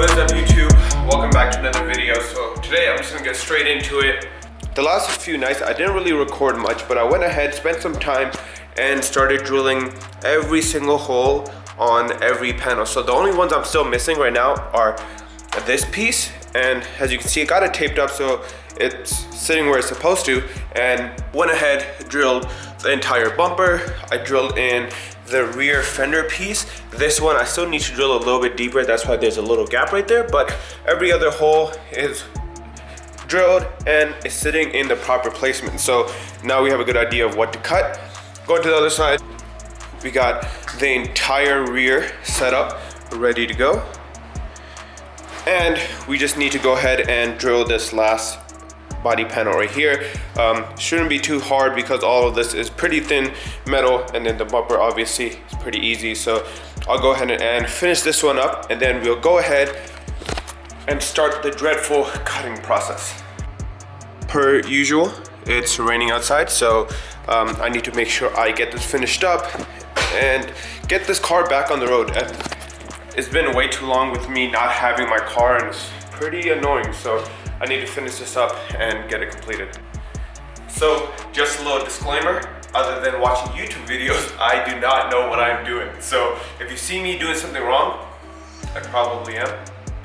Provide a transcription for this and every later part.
What is up, YouTube? Welcome back to another video. So today I'm just gonna get straight into it. The last few nights I didn't really record much, but I went ahead, spent some time and started drilling every single hole on every panel. So the only ones I'm still missing right now are this piece, and as you can see, it got it taped up so it's sitting where it's supposed to, and went ahead, drilled the entire bumper. I drilled in the rear fender piece. This one I still need to drill a little bit deeper, that's why there's a little gap right there, but every other hole is drilled and is sitting in the proper placement. So now we have a good idea of what to cut. Going to the other side, we got the entire rear set up, ready to go. And we just need to go ahead and drill this last body panel right here. Shouldn't be too hard because all of this is pretty thin metal, and then the bumper obviously is pretty easy. So I'll go ahead and finish this one up, and then we'll go ahead and start the dreadful cutting process. Per usual, it's raining outside, so I need to make sure I get this finished up and get this car back on the road. It's been way too long with me not having my car, and it's pretty annoying, so I need to finish this up and get it completed. So just a little disclaimer, other than watching YouTube videos, I do not know what I'm doing. So if you see me doing something wrong, I probably am.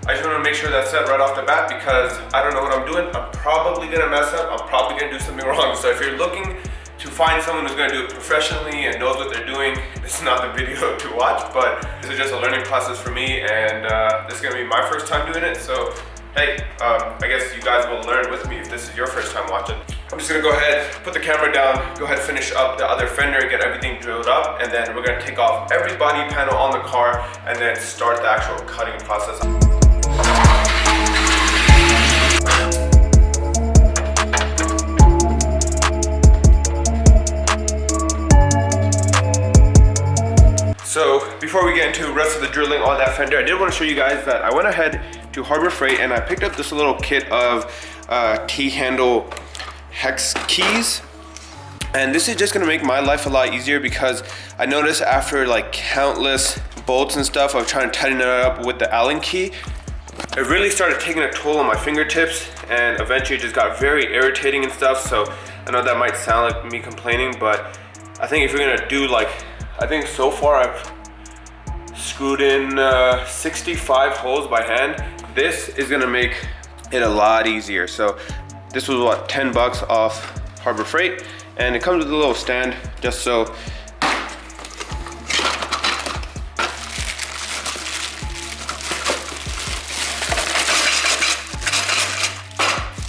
I just want to make sure that's said right off the bat because I don't know what I'm doing. I'm probably gonna mess up. I'm probably gonna do something wrong. So if you're looking to find someone who's gonna do it professionally and knows what they're doing, this is not the video to watch, but this is just a learning process for me, and this is gonna be my first time doing it. So hey, I guess you guys will learn with me if this is your first time watching. I'm just gonna go ahead, put the camera down, go ahead, finish up the other fender, get everything drilled up, and then we're gonna take off every body panel on the car and then start the actual cutting process. So before we get into the rest of the drilling on that fender, I did want to show you guys that I went ahead to Harbor Freight and I picked up this little kit of T-handle hex keys. And this is just gonna make my life a lot easier because I noticed after like countless bolts and stuff of trying to tighten it up with the Allen key, it really started taking a toll on my fingertips, and eventually it just got very irritating and stuff. So I know that might sound like me complaining, but I think if you're gonna do like, I think so far I've screwed in 65 holes by hand. This is gonna make it a lot easier. So this was what, 10 bucks off Harbor Freight, and it comes with a little stand just so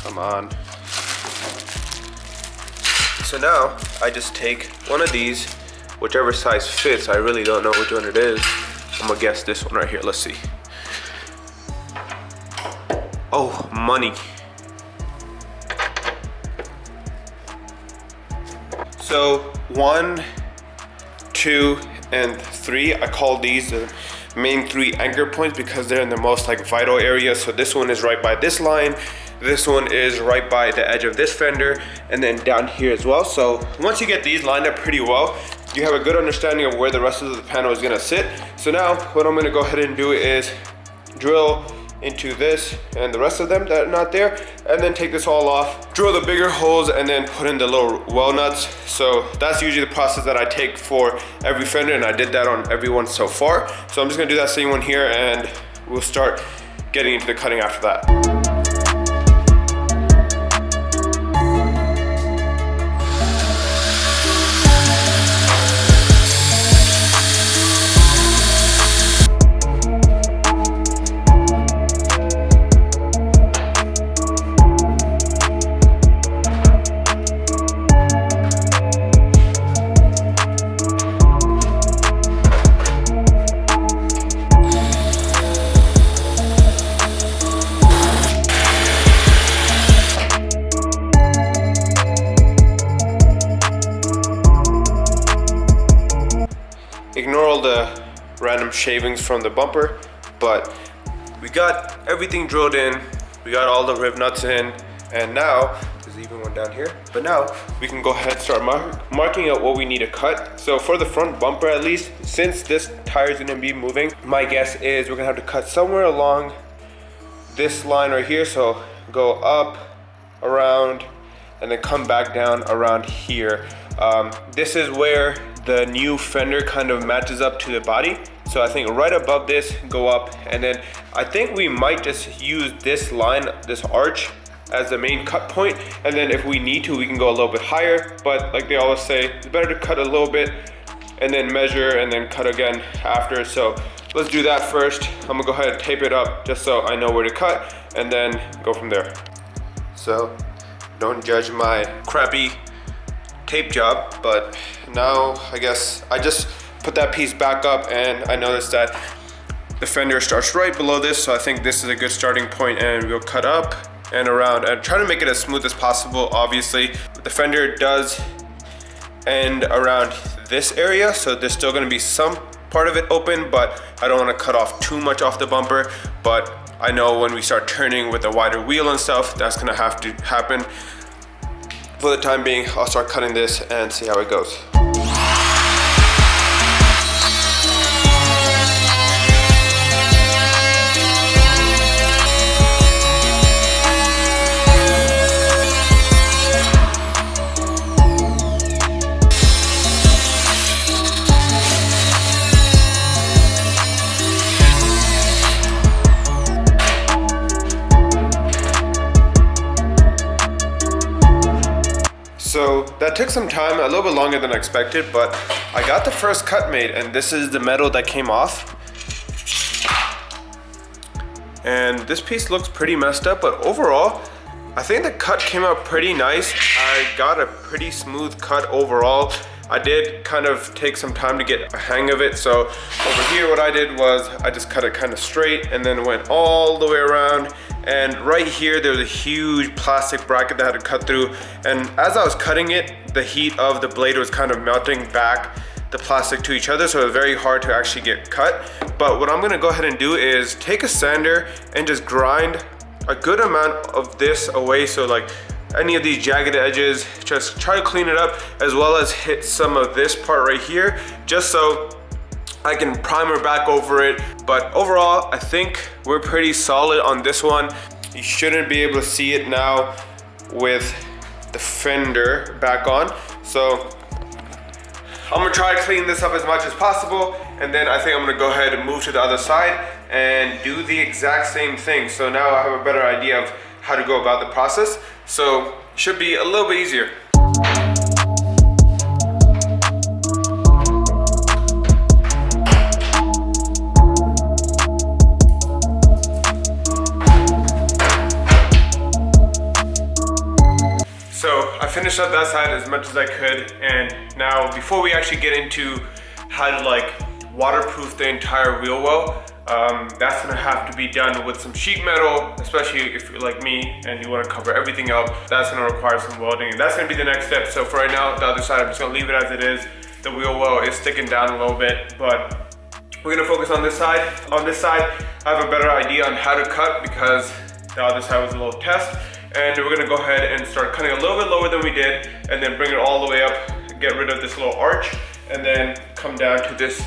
come on. So now I just take one of these, whichever size fits. I really don't know which one it is. I'm gonna guess this one right here. Let's see. Oh, money. So 1, 2, and 3, I call these the main 3 anchor points because they're in the most like vital area. So this one is right by this line, this one is right by the edge of this fender, and then down here as well. So once you get these lined up pretty well, you have a good understanding of where the rest of the panel is gonna sit. So now what I'm gonna go ahead and do is drill into this and the rest of them that are not there, and then take this all off, drill the bigger holes, and then put in the little well nuts. So that's usually the process that I take for every fender, and I did that on every one so far. So I'm just gonna do that same one here, and we'll start getting into the cutting after that. Ignore all the random shavings from the bumper, but we got everything drilled in, we got all the rib nuts in, and now there's even one down here, but now we can go ahead and start marking out what we need to cut. So for the front bumper, at least, since this tire is going to be moving, my guess is we're going to have to cut somewhere along this line right here. So go up, around, and then come back down around here. This is where the new fender kind of matches up to the body. So I think right above this, go up, and then I think we might just use this line, this arch, as the main cut point, and then if we need to, we can go a little bit higher. But like they always say, it's better to cut a little bit and then measure and then cut again after. So let's do that first. I'm gonna go ahead and tape it up just so I know where to cut, and then go from there. So don't judge my crappy tape job, but now I guess I just put that piece back up, and I noticed that the fender starts right below this, so I think this is a good starting point, and we'll cut up and around and try to make it as smooth as possible. Obviously the fender does end around this area, so there's still going to be some part of it open, but I don't want to cut off too much off the bumper. But I know when we start turning with a wider wheel and stuff, that's going to have to happen. For the time being, I'll start cutting this and see how it goes. So that took some time, a little bit longer than I expected, but I got the first cut made, and this is the metal that came off. And this piece looks pretty messed up, but overall, I think the cut came out pretty nice. I got a pretty smooth cut overall. I did kind of take some time to get a hang of it. So over here, what I did was I just cut it kind of straight and then went all the way around. And right here, there was a huge plastic bracket that I had to cut through. And as I was cutting it, the heat of the blade was kind of melting back the plastic to each other, so it was very hard to actually get cut. But what I'm gonna go ahead and do is take a sander and just grind a good amount of this away. So like any of these jagged edges, just try to clean it up, as well as hit some of this part right here, just so I can primer back over it. But overall, I think we're pretty solid on this one. You shouldn't be able to see it now with the fender back on. So I'm gonna try to clean this up as much as possible, and then I think I'm gonna go ahead and move to the other side and do the exact same thing. So now I have a better idea of how to go about the process. So should be a little bit easier. So I finished up that side as much as I could, and now before we actually get into how to like waterproof the entire wheel well, that's gonna have to be done with some sheet metal, especially if you're like me and you wanna cover everything up. That's gonna require some welding, and that's gonna be the next step. So for right now, the other side, I'm just gonna leave it as it is. The wheel well is sticking down a little bit, but we're gonna focus on this side. On this side, I have a better idea on how to cut because the other side was a little test. And we're gonna go ahead and start cutting a little bit lower than we did, and then bring it all the way up, get rid of this little arch, and then come down to this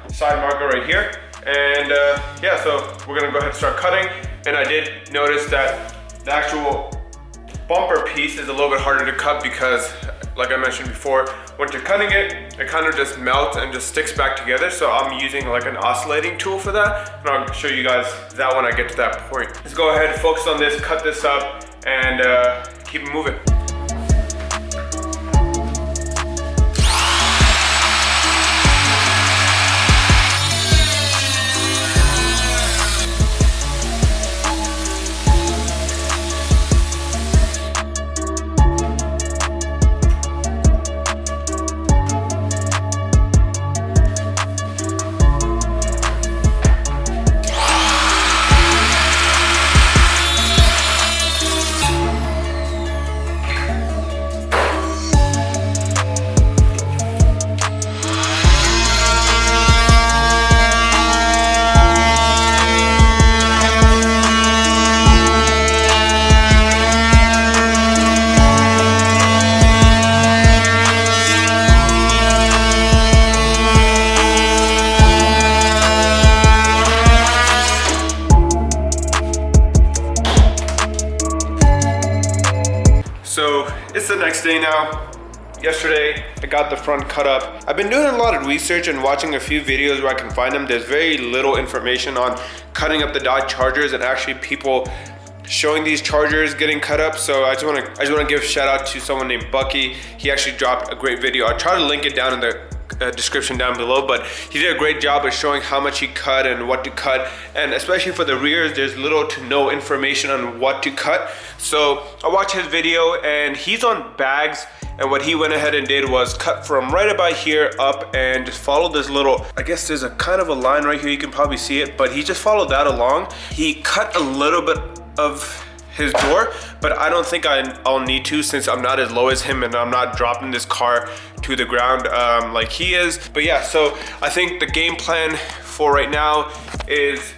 side marker right here. And yeah, so we're gonna go ahead and start cutting. And I did notice that the actual bumper piece is a little bit harder to cut because, like I mentioned before, once you're cutting it, it kind of just melts and just sticks back together. So I'm using like an oscillating tool for that, and I'll show you guys that when I get to that point. Let's go ahead and focus on this, cut this up, and keep it moving. It's the next day now. Yesterday, I got the front cut up. I've been doing a lot of research and watching a few videos where I can find them. There's very little information on cutting up the Dodge Chargers and actually people showing these Chargers getting cut up. So I just want to give a shout out to someone named Bucky. He actually dropped a great video. I'll try to link it down in the description down below, but he did a great job of showing how much he cut and what to cut, and especially for the rears there's little to no information on what to cut. So I watched his video and he's on bags, and what he went ahead and did was cut from right about here up and just follow this little, I guess there's a kind of a line right here, you can probably see it, but he just followed that along. He cut a little bit of his door, but I don't think I'll need to, since I'm not as low as him and I'm not dropping this car to the ground like he is. But yeah, so I think the game plan for right now is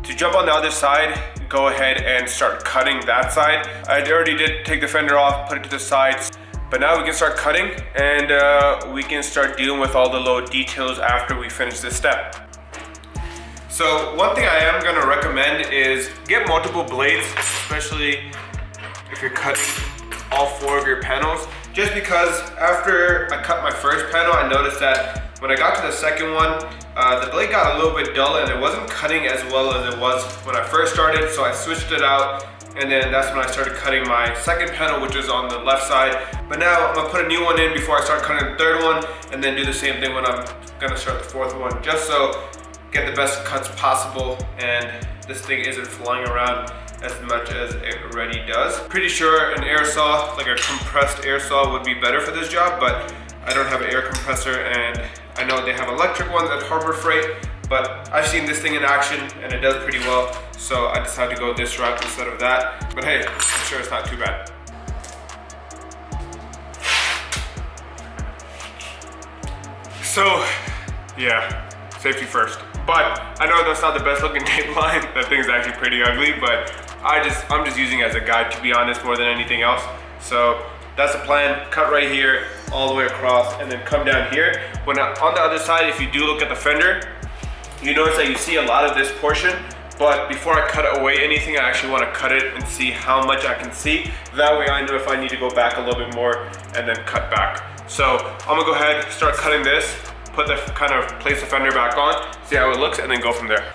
to jump on the other side, go ahead and start cutting that side. I already did take the fender off, put it to the sides, but now we can start cutting and we can start dealing with all the little details after we finish this step. So one thing I am gonna recommend is get multiple blades, especially if you're cutting all 4 of your panels. Just because after I cut my first panel, I noticed that when I got to the second one, the blade got a little bit dull and it wasn't cutting as well as it was when I first started. So I switched it out, and then that's when I started cutting my second panel, which is on the left side. But now I'm gonna put a new one in before I start cutting the third one, and then do the same thing when I'm gonna start the fourth one, just so get the best cuts possible and this thing isn't flying around as much as it already does. Pretty sure an air saw, like a compressed air saw, would be better for this job, but I don't have an air compressor, and I know they have electric ones at Harbor Freight, but I've seen this thing in action and it does pretty well, so I decided to go this route instead of that. But hey, I'm sure it's not too bad. So yeah, safety first. But I know that's not the best looking tape line. That thing's actually pretty ugly, but I'm just using it as a guide, to be honest, more than anything else. So that's the plan. Cut right here, all the way across, and then come down here. When on the other side, if you do look at the fender, you notice that you see a lot of this portion, but before I cut away anything, I actually want to cut it and see how much I can see. That way I know if I need to go back a little bit more and then cut back. So I'm gonna go ahead, start cutting this, put the kind of place the fender back on, see how it looks, and then go from there.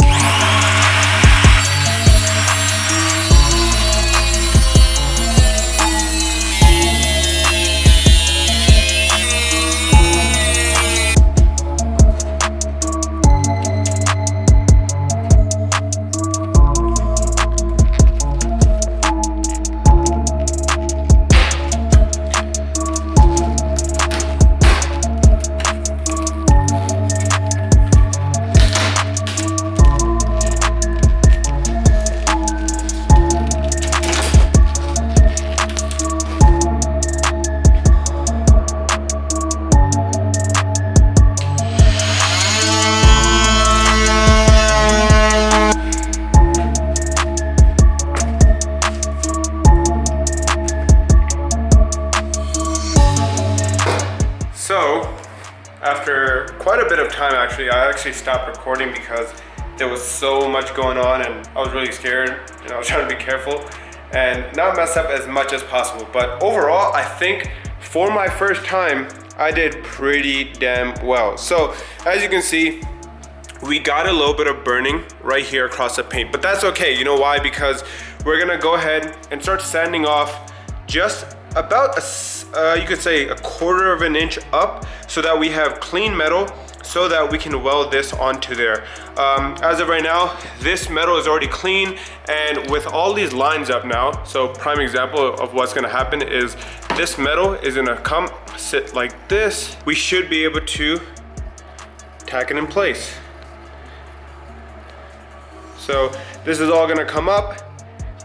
After quite a bit of time, I actually stopped recording because there was so much going on and I was really scared and I was trying to be careful and not mess up as much as possible. But overall, I think for my first time, I did pretty damn well. So as you can see, we got a little bit of burning right here across the paint, but that's okay. You know why? Because we're gonna go ahead and start sanding off just about you could say a 1/4 of an inch up, so that we have clean metal, so that we can weld this onto there. As of right now, this metal is already clean, and with all these lines up now, so prime example of what's gonna happen is this metal is gonna come sit like this. We should be able to tack it in place. So this is all gonna come up.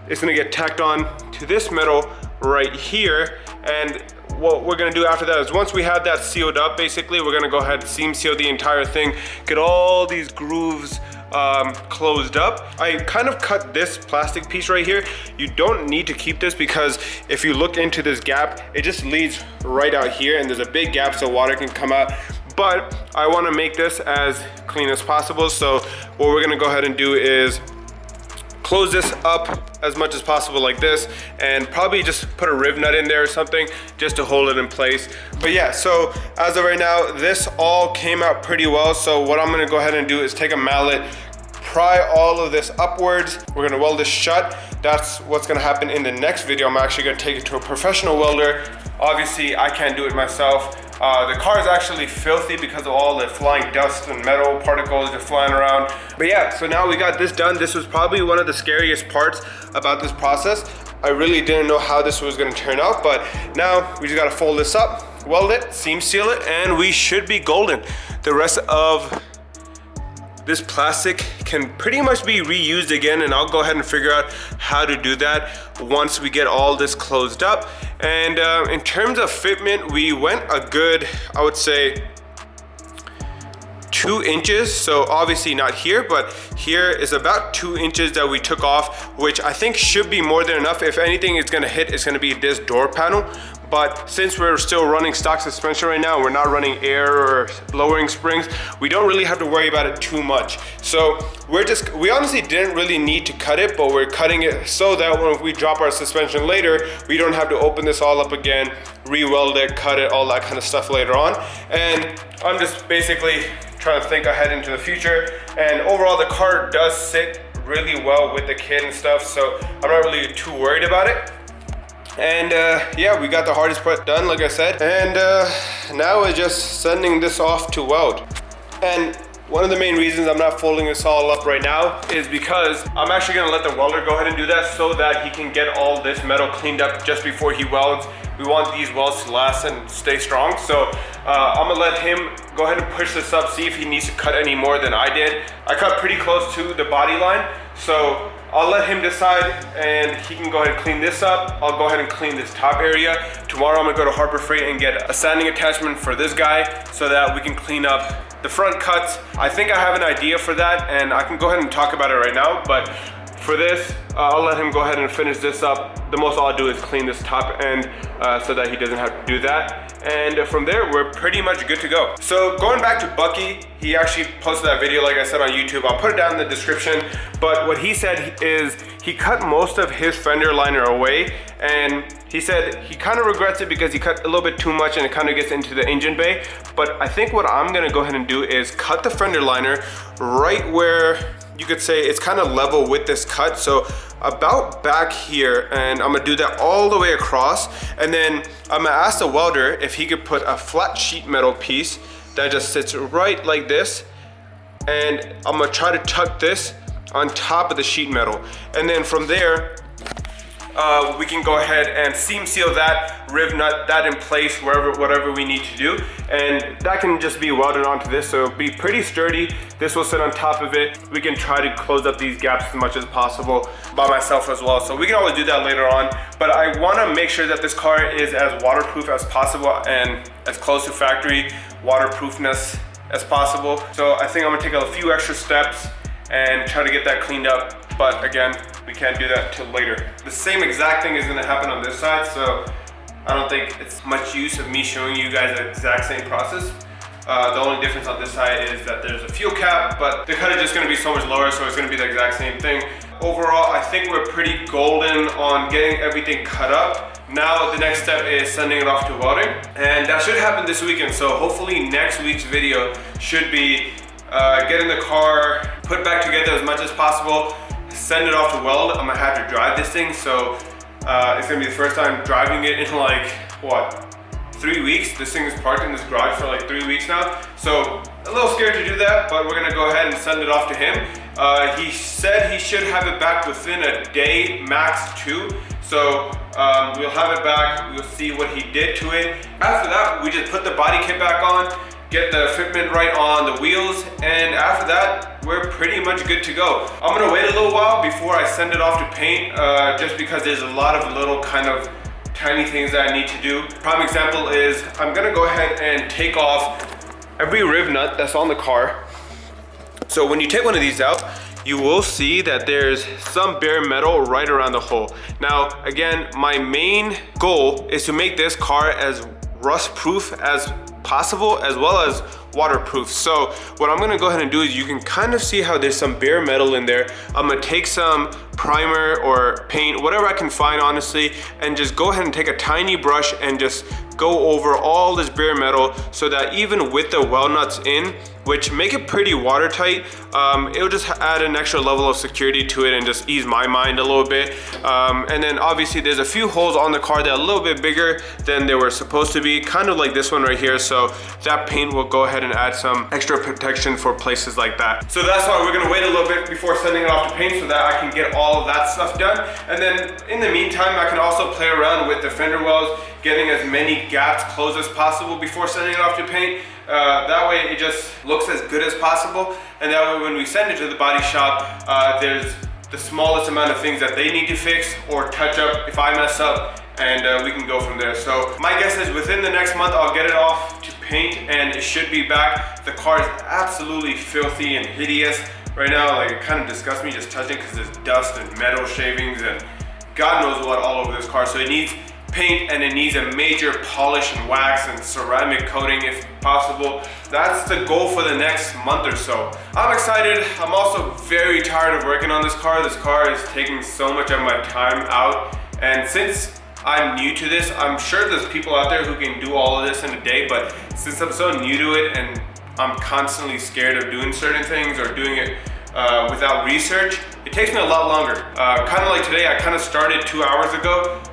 It's gonna get tacked on to this metal right here, and what we're gonna do after that is once we have that sealed up, basically we're gonna go ahead and seam seal the entire thing, get all these grooves closed up. I kind of cut this plastic piece right here. You don't need to keep this, because if you look into this gap, it just leads right out here, and there's a big gap so water can come out. But I want to make this as clean as possible, so what we're gonna go ahead and do is close this up as much as possible like this, and probably just put a riv nut in there or something just to hold it in place. But yeah, so as of right now, this all came out pretty well. So what I'm gonna go ahead and do is take a mallet, pry all of this upwards. We're gonna weld this shut. That's what's gonna happen in the next video. I'm actually gonna take it to a professional welder. Obviously, I can't do it myself. The car is actually filthy because of all the flying dust and metal particles just flying around. But yeah, so now we got this done. This was probably one of the scariest parts about this process. I really didn't know how this was gonna turn out, but now we just gotta fold this up, weld it, seam seal it, and we should be golden. The rest of this plastic can pretty much be reused again, and I'll go ahead and figure out how to do that once we get all this closed up. And in terms of fitment, we went a good, I would say, 2 inches. So obviously not here, but here is about 2 inches that we took off, which I think should be more than enough. If anything is gonna hit, it's gonna be this door panel. But since we're still running stock suspension right now, we're not running air or lowering springs, we don't really have to worry about it too much. So we honestly didn't really need to cut it, but we're cutting it so that when we drop our suspension later, we don't have to open this all up again, re-weld it, cut it, all that kind of stuff later on. And I'm just basically trying to think ahead into the future. And overall, the car does sit really well with the kit and stuff, so I'm not really too worried about it. And yeah, we got the hardest part done, like I said. And now we're just sending this off to weld. And one of the main reasons I'm not folding this all up right now is because I'm actually gonna let the welder go ahead and do that so that he can get all this metal cleaned up just before he welds. We want these welds to last and stay strong. So I'm gonna let him go ahead and push this up, see if he needs to cut any more than I did. I cut pretty close to the body line, so I'll let him decide, and he can go ahead and clean this up. I'll go ahead and clean this top area. Tomorrow I'm gonna go to Harbor Freight and get a sanding attachment for this guy so that we can clean up the front cuts. I think I have an idea for that, and I can go ahead and talk about it right now, but for this, I'll let him go ahead and finish this up. The most I'll do is clean this top end so that he doesn't have to do that. And from there, we're pretty much good to go. So going back to Bucky, he actually posted that video, like I said, on YouTube. I'll put it down in the description. But what he said is he cut most of his fender liner away, and he said he kind of regrets it because he cut a little bit too much and it kind of gets into the engine bay. But I think what I'm gonna go ahead and do is cut the fender liner right where you could say it's kind of level with this cut. So about back here, and I'm gonna do that all the way across. And then I'm gonna ask the welder if he could put a flat sheet metal piece that just sits right like this. And I'm gonna try to tuck this on top of the sheet metal. And then from there, we can go ahead and seam seal that, riv nut that in place, whatever we need to do. And that can just be welded onto this, so it'll be pretty sturdy. This will sit on top of it. We can try to close up these gaps as much as possible by myself as well. So we can always do that later on. But I wanna make sure that this car is as waterproof as possible and as close to factory waterproofness as possible. So I think I'm gonna take a few extra steps and try to get that cleaned up. But again, we can't do that till later. The same exact thing is gonna happen on this side, so I don't think it's much use of me showing you guys the exact same process. The only difference on this side is that there's a fuel cap, but the cut is just gonna be so much lower, so it's gonna be the exact same thing. Overall, I think we're pretty golden on getting everything cut up. Now the next step is sending it off to welding, and that should happen this weekend. So hopefully next week's video should be getting the car put back together as much as possible, send it off to weld. I'm gonna have to drive this thing, so it's gonna be the first time driving it in like, what, 3 weeks? This thing is parked in this garage for like 3 weeks now, so a little scared to do that, but we're gonna go ahead and send it off to him. He said he should have it back within a day, max 2. So we'll have it back, we'll see what he did to it. After that, we just put the body kit back on, get the fitment right on the wheels, and after that, we're pretty much good to go. I'm gonna wait a little while before I send it off to paint, just because there's a lot of little kind of tiny things that I need to do. Prime example is I'm gonna go ahead and take off every riv nut that's on the car. So when you take one of these out, you will see that there's some bare metal right around the hole. Now, again, my main goal is to make this car as rust proof as possible, as well as waterproof. So what I'm gonna go ahead and do is, you can kind of see how there's some bare metal in there. I'm gonna take some primer or paint, whatever I can find honestly, and just go ahead and take a tiny brush and just go over all this bare metal, so that even with the well nuts in, which make it pretty watertight, it'll just add an extra level of security to it and just ease my mind a little bit. And then obviously there's a few holes on the car that are a little bit bigger than they were supposed to be, kind of like this one right here. So that paint will go ahead and add some extra protection for places like that. So that's why we're gonna wait a little bit before sending it off to paint, so that I can get all of that stuff done. And then in the meantime, I can also play around with the fender wells, getting as many gaps closed as possible before sending it off to paint. That way it just looks as good as possible, and that way when we send it to the body shop, there's the smallest amount of things that they need to fix or touch up if I mess up, and we can go from there. So my guess is within the next month I'll get it off to paint and it should be back. The car is absolutely filthy and hideous right now. Like, it kind of disgusts me just touching, because there's dust and metal shavings and God knows what all over this car. So it needs paint, and it needs a major polish and wax and ceramic coating if possible. That's the goal for the next month or so. I'm excited. I'm also very tired of working on this car. This car is taking so much of my time out, and since I'm new to this, I'm sure there's people out there who can do all of this in a day, but since I'm so new to it and I'm constantly scared of doing certain things or doing it without research, it takes me a lot longer. Kind of like today, I kind of started 2 hours ago,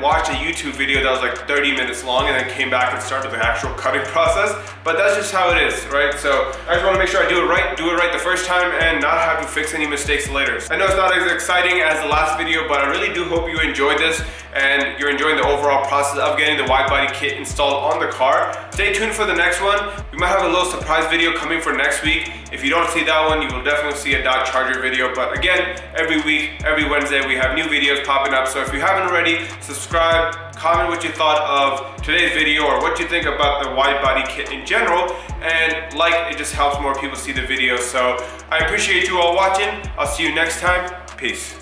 watched a YouTube video that was like 30 minutes long, and then came back and started the actual cutting process. But that's just how it is, right? So I just want to make sure I do it right the first time, and not have to fix any mistakes later. I know it's not as exciting as the last video, but I really do hope you enjoyed this and you're enjoying the overall process of getting the wide body kit installed on the car. Stay tuned for the next one. We might have a little surprise video coming for next week. If you don't see that one, you will definitely see a Dodge Charger video. But again, every week, every Wednesday, we have new videos popping up. So if you haven't already, subscribe, comment what you thought of today's video or what you think about the wide body kit in general, and like, it just helps more people see the video. So I appreciate you all watching. I'll see you next time. Peace.